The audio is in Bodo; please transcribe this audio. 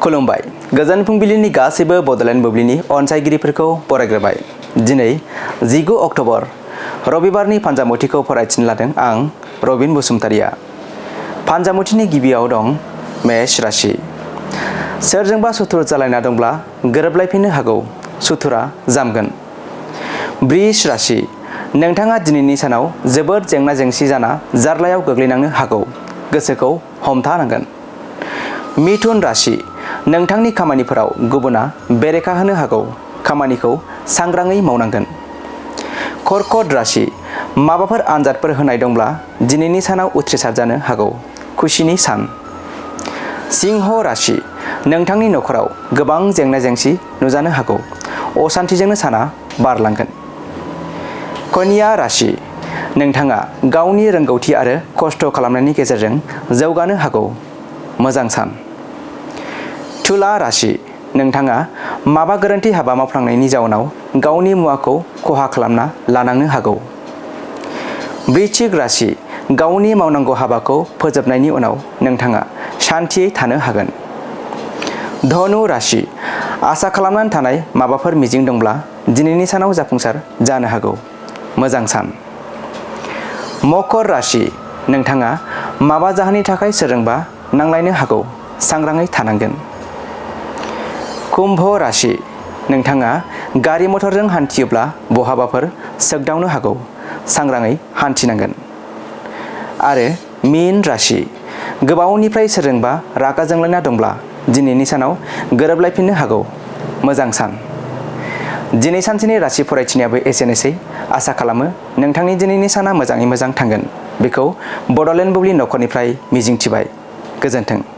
खुलुमबाय गोजोन फुंबिलिनि गासैबो बड'लेण्ड बुब्लिनि अनसायगिरिफोरखौ बरायग्रोबाय। दिनै 19 अक्ट'बर रबिबारनि फान्जामुथिखौ फरायथिनो लादों आं रबिन बसुमतारिया। फान्जामुथिनि गिबियाव दं मेष राशि। सोरजोंबा सुथुर जालायना दंब्ला गोरोबलायफिननो हागौ, सुथुरा जामगोन। वृष राशि। नोंथाङा दिनैनि सानाव जोबोद जेंना जेंसि जाना जार्लायाव गोग्लैनांनो हागौ, गोसोखौ हमथानांगोन। मिथुन राशि। नोंथांनि खामानिफोराव गुबुना बेरेखा होनो हागौ, खामानिखौ सांग्राङै मावनांगोन। कर्कट राशि। माबाफोर आनजादफोर होनाय दंब्ला दिनैनि सानाव उथ्रिसार जानो हागौ, खुसिनि सान। सिंह राशि। नोंथांनि नखराव गोबां जेंना जेंसि नुजानो हागौ, असान्थिजोंनो साना बारलांगोन। कन्या राशि। नोंथाङा गावनि रोंगौथि आरो खस्थ' खालामनायनि गेजेरजों जौगानो हागौ, मोजां सान। तुला राशि। नोंथाङा माबा गोरोन्थि हाबा मावफ्लांनायनि जाउनाव गावनि मुवाखौ खहा खालामना लानांनो हागौ। वृश्चिक राशि। गावनि मावनांगौ हाबाखौ फोजोबनायनि उनाव नोंथाङा शान्तियै थानो हागोन। धनु राशि। आसा खालामनानै थानाय माबाफोर मिजिं दंब्ला दिनैनि सानाव जाफुंसार जानो हागौ, मोजां सान। मकर राशि। नोंथाङा माबा जाहोननि थाखाय सोरजोंबा नांलायनो हागौ, सांग्राङै थानांगोन। कुम्भ राशि। नोंथाङा गारि मटरजों हान्थियोब्ला बहाबाफोर सोगदावनो हागौ, सांग्राङै हान्थिनांगोन। आरो मीन राशि। गोबावनिफ्राय सोरजोंबा रागा जोंलायना दंब्ला दिनैनि सानाव गोरोबलायफिननो हागौ, मोजां सान। दिनै सानसेनि राशि फरायथिनायाबो एसेनोसै। आसा खालामो नोंथांनि दिनैनि साना मोजाङै मोजां थांगोन। बेखौ बड'लेण्ड बुब्लि नखरनिफ्राय मिजिंथिबाय। गोजोन्थों।